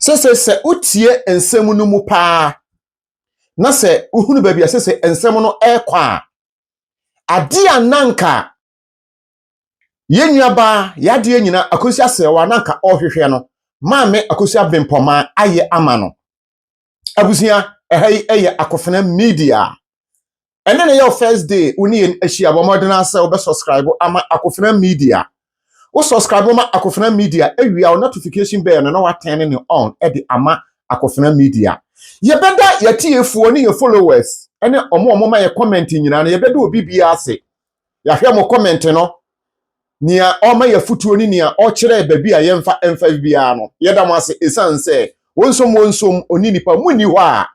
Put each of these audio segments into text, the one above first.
se utie ensem no mu pa na se uhunu ba bia se ensem no ekwa ade ananka yenuaba yade nyina Akosua sewa nanka ohwehwe no maame Akosua Brimpongma aye ama no abusua eye Akofena media ene ne your first day uni ehia bo modern say obe subscribe ama Akofena media wo subscribe ma Akofena media ewia o notification bell no na wa turn ne on e de ama Akofena media ye beda ye tiefuo ne ye followers ene omo ma ye comment nyina na ye beda obi bia ase ya hwe mo comment no nia o ma ye futuo ni nia o kire ba bia ye mfa bia no ye da mo ase esanse wonsom oni nipa muni ho a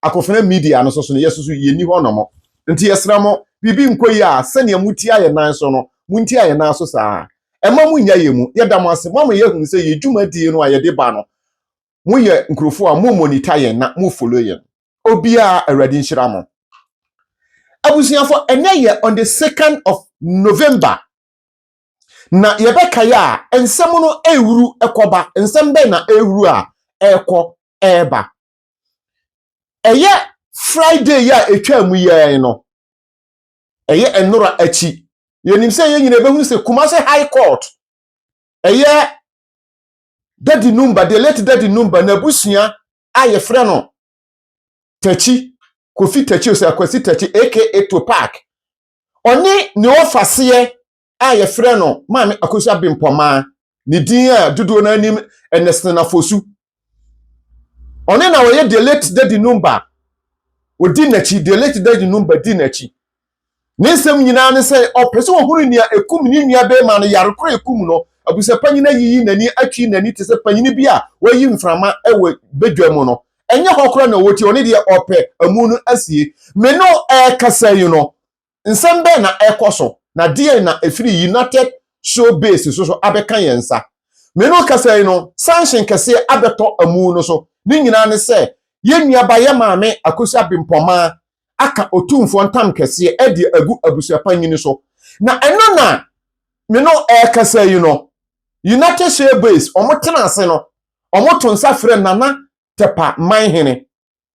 Akofena media no so ne yesusu ye ni ho no mo nti yesra mo bibi nkoyi a sene muti aye nan so no munti aye nan so saa ema munya ye mu ye da mo ase mo ye hu se ye dwuma die no aye de ba no mu ye nkrofo a mu monitor ye na mu follow ye obia awradi nhyira mo abusuafo ene ye on the 2nd of November na ye beka ya ensem no ewuru ekoba ensem be na ewuru a eko eba eye Friday ya etwa mu ye no eye enora achi yenim se ye nyina behunu se Kumase High Court eye Daddy Lumba the late Daddy Lumba na busua aye frɛ no Tachi Kofi Tachi Akwasi Tachi aka Topak oni ne ofase aye frɛ no maame Akosua Brimpongma ne din a dudo na anim enesna fosu oni na wo ye the late Daddy Lumba odi nachi the late Daddy Lumba di nachi ninsem nyina ne se opese wo hunu nia ekum ni nua be ma no yarekro ekum no Abusuapanin yiyi nani atwi nani te se panyin bi a wayi mframa ewe bedwam no enye hokro na woti oni de ope amu no asie me no kasa yi no nsem be na ekoso na de na efiri United Show Base so abeka yensa me no kasa yi no sanction kese abeto amu no so ni nyina ne se yenuaba ye maame Akosua Brimpongma aka Otumfuo Ntam Kɛseɛ edi agu Abusuapanin so na eno na me no kasa yi no United Show Base omotena ase no omoto nsa frɛ nana Tepa Manhene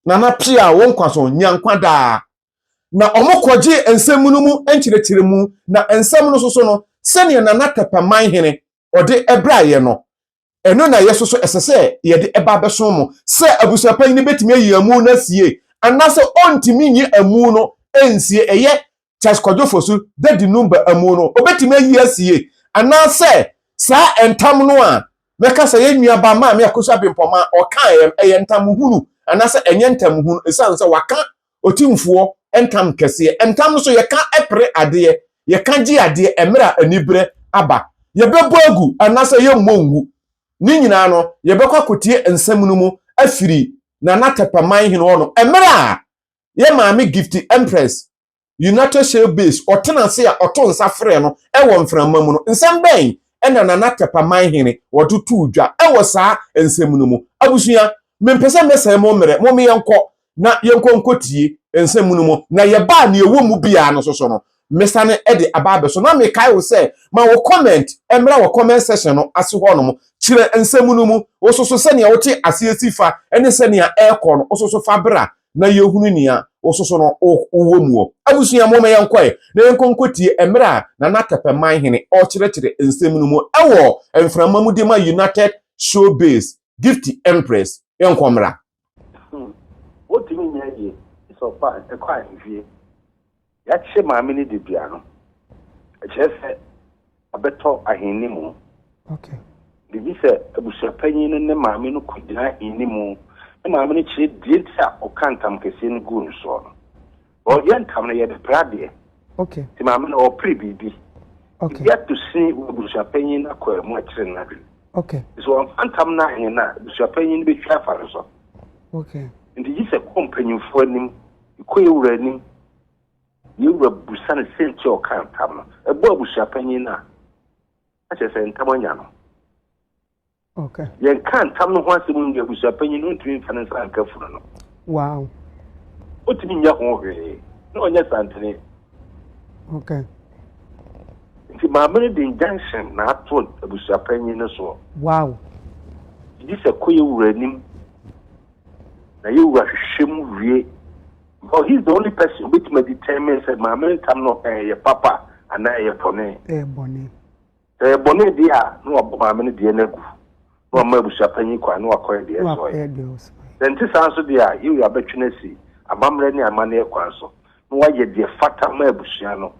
nana pia won kwaso nyankwa da na omokɔgye ensem no mu enkyerɛkyerɛ mu na ensem no so no sɛne nana Tepa Manhene ode ebraye no eno na yesoso esese ye de eba beso mo se Abusuapanin betimi ayi amu na sie anase ontimi nyi amu no ensie eye chaskojofosu Daddy Lumba amu no obetimi ayi asie anase sa entam no a meka se yenuaba ma me Akosua Brimpongma okan eye entam hunu anase enye entam hunu esanse waka Otumfuo Ntam Kɛseɛ entam no so ye ka epre ade ye ka gi ade emra anibre aba ye bebo agu anase ye mmongu ni nyina no ye bekwa kotie ensem no mu afiri nana Tepa Manhene no emra ye maame gift Empress United Show Base otena se a oto nsa frɛ no ewo mframa mu no nsem ben ena nana Tepa Manhene wotutu udwa ewo saa ensem no mu abusua mempese mesem mo mere mo me yenko na yenko nkotie ensem no mu na ye ba na ewo mu bia no so no mesane ede ababe so na me kai wo se ma wo comment emra wo comment section no ase ho no mu kire ensem no mu ososo se ne wote asiesi fa ene se ne ekọ no ososo fa bra na yehunu nia ososo no wo mu abusua mo me yenkoe na yenko nkotie emra na na Tepa Manhene o kire ensem no mu ewo emframa mu de ma United Show Base gift Empress yenkomra what do you mean so far a quiet vie ya che maame ni de bia no e che se abeto aheni mu okay bibi se Abusuapanin ne maame no kudina aheni mu e maame ni che dieta o kantam kese no gu nso no o ye ntam no ye de prade okay ti maame no o pre bibi okay ya to see Abusuapanin akwa mu a kire na bi okay so ntam na aheni na Abusuapanin be twa fa so okay ndi yi se kompanyufo nim ikoye wuranim ye wura busane senti o kan tam no ebo Abusuapanin na a che se ntam anya no okay ye kan tam no ho asem ndu Abusuapanin no ntumi mfa nsa anka furu no wow otumi nya ho hwe no onya Asantene okay nti maame de injunction na ato Abusuapanin no so wow this a koye uranim na ye ura hwehwem wie. But he's the only person which may determine say my men come no your papa and na your pone. Bonnie. Bonnie dia no my men dia nagu. No ma Abusuapanin kwa no akoye dia so. Then this answer dia you are betweenesi amamre ni amane kwa so. No wa ye dia fata ma abusua no.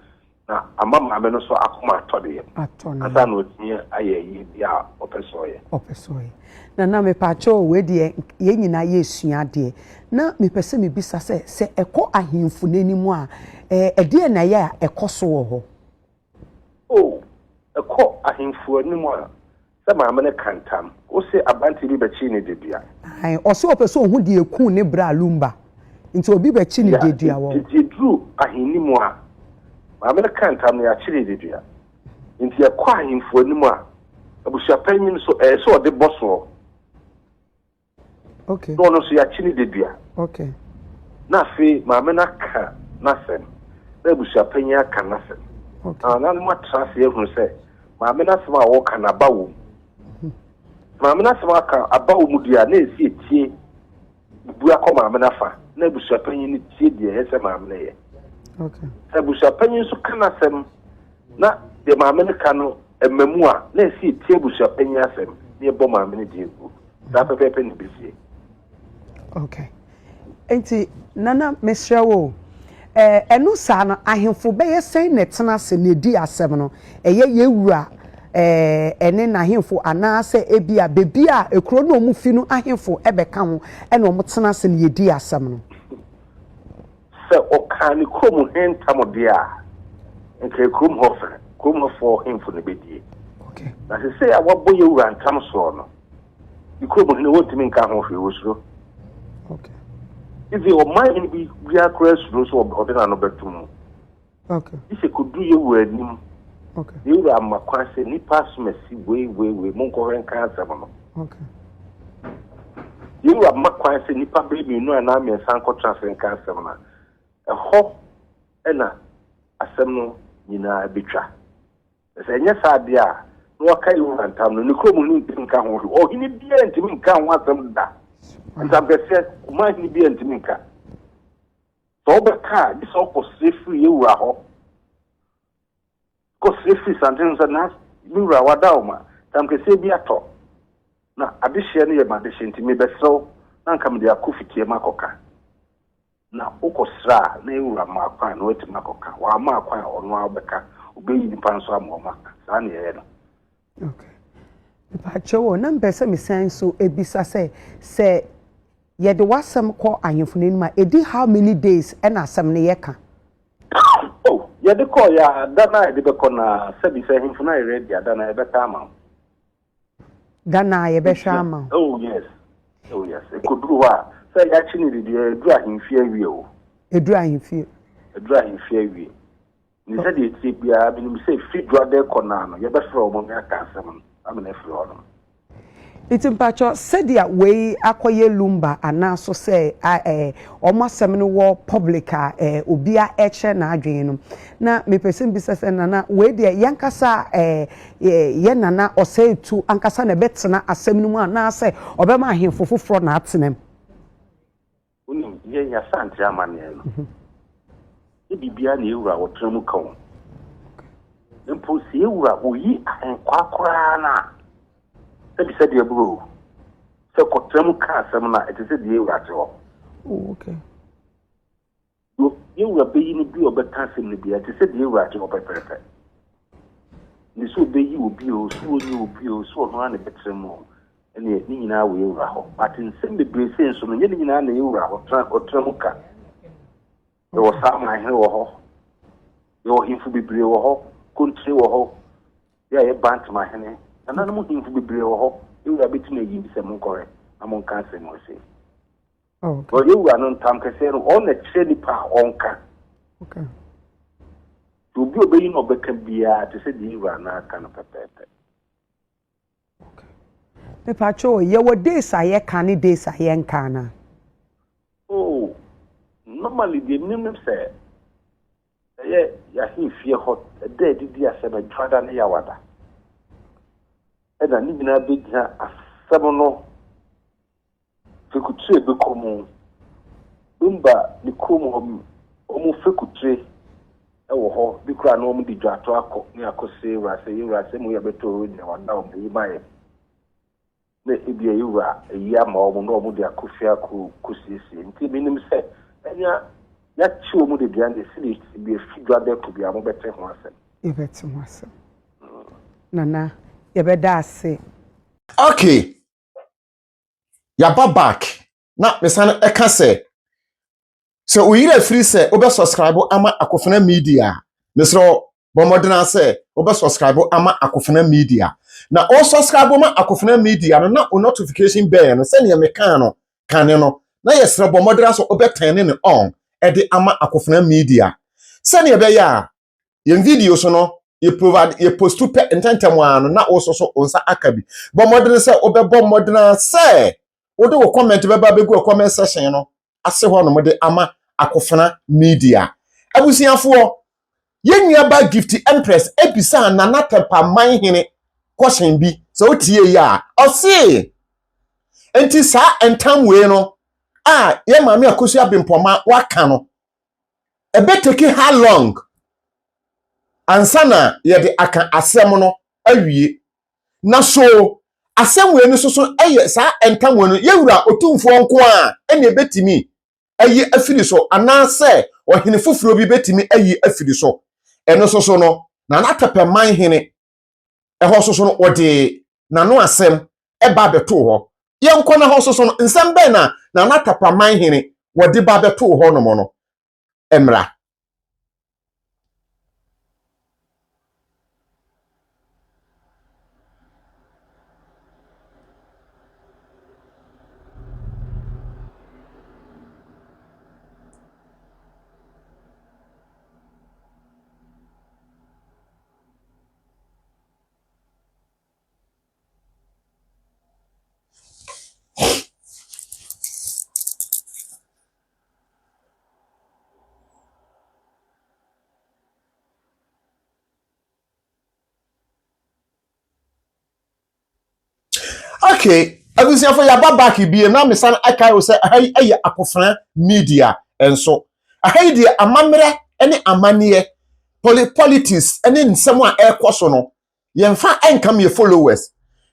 Na amama me no so akoma atode. Asa no tie aye ya opesoye. Na me pacho we de ye nyina ye sua de. Na me pese me bisa se ekọ ahemfu nanimu a de na ya ekoso wo ho. Oh, ekọ ahemfu nanimu a se ma amene kantam. O se abanti bi bechi ni dedua. Ai, o se opeso hu de eku ne bra lumba. Nti obi bechi ni dedua wo. Ti dru ahenimu a ma amene kantam ya chiri dedua. Nti ekọ ahemfu nanimu a Abusuapanin so so de boso. Okay. No so ya chini de bia. Okay. Na fe ma me na ka na sem. Na Abusuapanin aka na sem. Okay. Na no trust ye hu se ma me na sem a wo ka na bawo. Ma me na sem aka abawo mu dia na esi etie. Bu akoma ma me na fa. Na Abusuapanin ni tie dia ye se ma me na ye. Okay. Abusuapanin so ka na sem na de ma me na ka no emamu a na esi etie Abusuapanin asem. Ne bo ma me na die ku. Da pepe ni bisi. Okay. Enti nana mesrewo enu sa na ahemfo be yesen netena se ne di asem no eye yewura ene na ahemfo ana se ebia bebia ekro no mu fi no ahemfo ebeka ho ene omo tena se ne di asem no se okani krom hentam dia nke krom hofer krom ho ahemfo ne bedie. Okay. Na se awabo yewura ntam so no ikrom ne wotimi nka ho hwe wosuro. Okay. If you mind be cross rules or no betum. Okay. If you could do your word, okay. You are my quasi ni pass mercy way, Monko and cancer. Okay. You are my quasi ni baby, you know, and I'm a sanko transfer and cancer. A hop and a seminal, you know, a bitra. Say, yes, idea. No, I can't time, no, Cromun didn't come or he need the end to me, can't want them that. Ntam Kɛseɛ man ni bi antiminka so obeka this all ko free you wura ho ko free Asantehene na mi wura wada o ma Ntam Kɛseɛ bi ato na adehye no ye ma adehye ntimi besew na nka me de akofitie makoka na ukosra na wura ma kwan na wati makoka wa ma kwan ono abeka obeyi nipa nso amoma sa na ye no. Okay. Pacho na mpese me senso ebisa se ye de wasem ko ahemfo nani ma edi how many days and asem ne yeka. Oh, ye de ko ya dana de be ko na sabi se ahemfo na ready dana e be ta ma. Dana ye be hwa ma. Oh yes. Oh yes. E ko duru wa se ya chi ni de duru ahemfie awie o. Eduru ahemfie. Eduru ahemfie awie. Ni se de tie bia bi ni se fi dru de ko na no ye be fro mo me aka asem amene fro no. Itimpacho sedia we akoye lumba anaso se omasem no wo publica obia eche na adwen no na me person bi se nana we de yankasa ye nana osetu ankasa na betena asem no mu na se obema ahemfo foforo na atenem unim ye ya Asante amane no e bibia na ewura wotremu kan mpo se ewura oyi ahenkwa kora na said the bro. So Kotremu Casamana, it is a deal at all. Oh, okay. You were being a deal of a casting the beer, it is a deal at all, Pepe. This will be you, Bill, so you, Bill, so run a bit more. And yet, now we will, but in send the braces, so many in an era or Tremuka. There was some I know, your him to be brave or country or yeah, a bant my honey. And I'm looking to be brave or you are between you some correct among cancer, no say. Oh, but you are not Ntam Kɛseɛ on a trade power on car. Okay. To be obeying of the Kabia to say the Irana kind of pepper. Okay. Me pacho ye wo days aye kan days aye nkana. Oh, normally the name say ya he fear hot a day did ya say try than ya wada. And I need na big a seminal so be komu Lumba ni komu omu fekutre ewo ho bi kura no omu di dwato akọ ni akose rase mu ya beto ni wanda omu yi maye na ebi ayura eyi ama omu no omu di akofia ku kusisi nti minim se enya ya chi omu de biande si bi fidwa de ku bi amu bete ho asem Ibeti ho asem nana yebeda ase okay ya back na mesan eka se oyire free se obe subscribe ama Akofena Media mesro bomodena se obe subscribe ama Akofena Media na o subscribe ama Akofena Media no na o notification bell no se ne me kan no kane no na yesre bomodena so obe turn ne on e de ama Akofena Media se ne be ya yen video so no ye provide ye post to pe intentem anu na o so onsa akabi bomodena se obe bomodena se wo de wo comment be ba be go comment section no ase ho no mo de ama Akofena Media abusiafo yenua ba gift empress ebisa na Tepa Manhene question bi so otie ya ose enti sa entam we no ye maami Akosua Brimpongma waka no ebe take how long ansana ye de aka asem no awie na so asem we no so eye sa entam we no yewura Otumfuo nko ene betimi ayi afiri so anase ohene foforo bi betimi ayi afiri so eno so no na Tepa Manhene eho so no ode nano asem eba beto ho yenko na ho so no nsem be na Tepa Manhene wode ba beto ho no mo no emra okay abusiafo ya back bi na mesan akai wo se ayi Akofena Media enso ahai die amamre ene amanie politics ene nsem a ekoso no yemfa enkam ye followers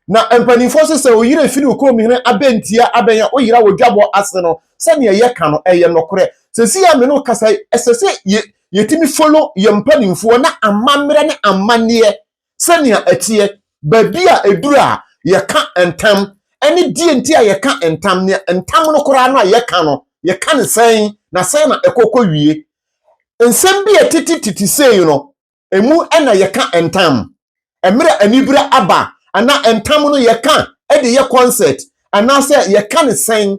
na empanifo se oyire firi okom hene abentia abenya oyira wodwabo ase no se ne ye ka no eye nokore se si ya me no kasa esese yetimi follow yempanifo na amamre ne amanie se ne atie babia edura ye ka entam ene die ntia ye ka entam ne entam no kora no ye ka no ye ka ne sen na ekoko wie nsem bi etititi sei no emu ena ye ka entam emre anibra aba ana entam no ye ka ede ye concert ana se ye ka ne sen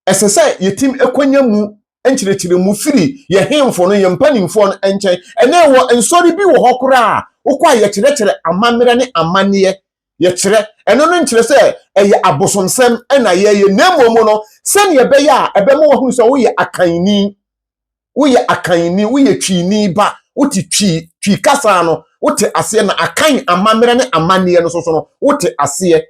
esese yetim ekonya mu enchirechire mu firi ye hemfo no ye mpanimfo no enchen ene wo ensori bi wo hokora ukwa ye chirechere amamere ne amanie ye chere eno no nchire se eye abosonsem ena ye nemomo no se ne be ya ebe mo hu so wo ye akanni wo ye twini ba wote twi kasa no wote ase na akan amamere ne amanie no so no wote ase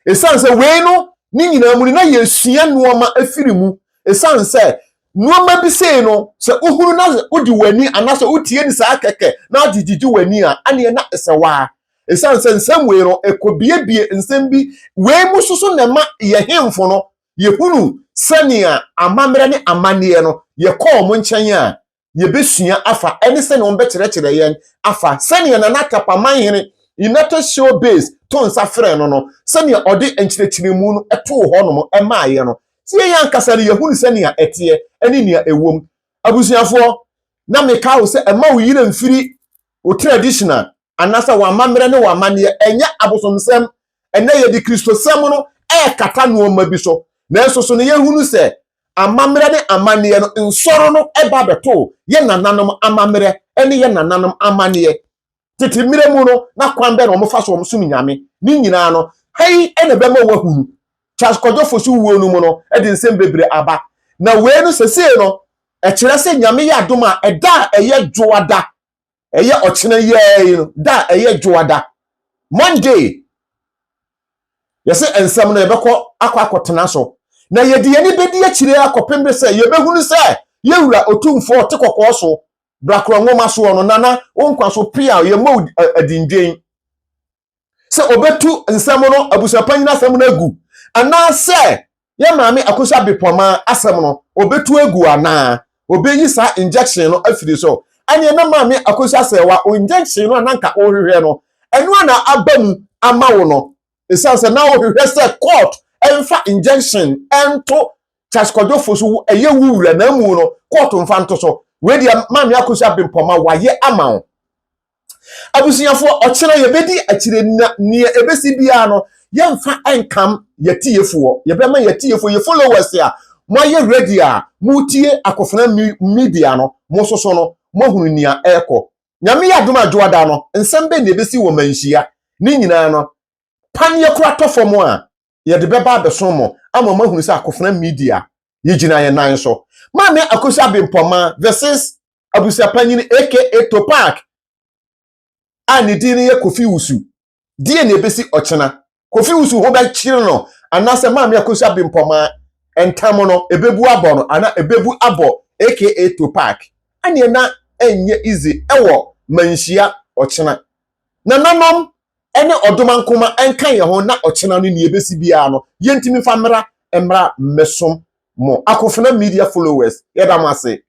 esanse we no ni nyina mu na yesua nuoma afiri mu esanse nuoma bi sei no se uhuru na odi wani anase utie ni sa keke na digigi wani a ane na esewa esanse nsem we no ekobiebie nsem bi we mu susu na ma ye hemfo no ye hunu sania amamere ne amanie no ye call mo nchen a ye besua afa ene se ne on be kire yen afa sania na Tepa Manhene United show base ton safre no sania ode enchirechire mu no eto ho no emaaye no tie yan kasa ne ye hunu sania etie ene nia ewom abusuafo na meka wo se ema wo yire mfiri o traditional anasa wa mamre ne wa mane enya abosomsem ene ye di kristosem no kata no ma bi so na so ne ye hunu se amamre ne amane no nsoro no eba beto ye nananom amamre ene ye nananom amane titi mire mu no na kwambe no mo fa so mo sum nyame ni nyina no hai ene be ma wa hunu chaskojo fosu wuo no mu no e di nsem bebre aba na we no sese no e kire se nyame ya adoma eda eye dwoada eye ochina ye no da eye dwoada Monday yese ensem no ebekọ akwa akotena so na ye de ani bedi akire akopembe se ye behunu se ye wura Otumfuo te kokko so brakro nwoma so no nana wonkwa so pia ye mo adindwen se obetu nsem no abusuapanyin asem no agu ana se ye maame Akosua Brimpongma asem no obetu agu ana obeyi sa injection no afiri so anye na maame Akosua sewa o injection no ananka ohwehwe no enu ana abamu ama wo no esanse na ohwehwe se court enfa injection ento chaskojo so eye wuwura na mu no court mfa nto so we dia maame Akosua Brimpongma waye ama wo abusuafo ochira yebedi akire ne ebesi bia no yemfa enkam yetiefo yebema yetiefo ye followers ya moye ready a mutie akofena media no mososo no mohunu nia eko nyame ya doma adwoada no nsembe ne ebesi wo manhia ni nyina no panye kura tofo a ye de beba abesomo ama mahunu se akofena media ye gina ye nan so maame Akosua Brimpongma versus Abusuapanin aka Topak ani dini ye Kofi Owusu die ne ebesi ochena Kofi Owusu ho ba chire no anase maame Akosua Brimpongma Ntam no ebebu abo no ana ebebu abo aka Topak ani na enye easy ewo manhia ochena na nanom ene odomankoma enkan ye ho na ochena no ne ebesi bia no yentimi famra emra mesom mo akofena media followers yedamase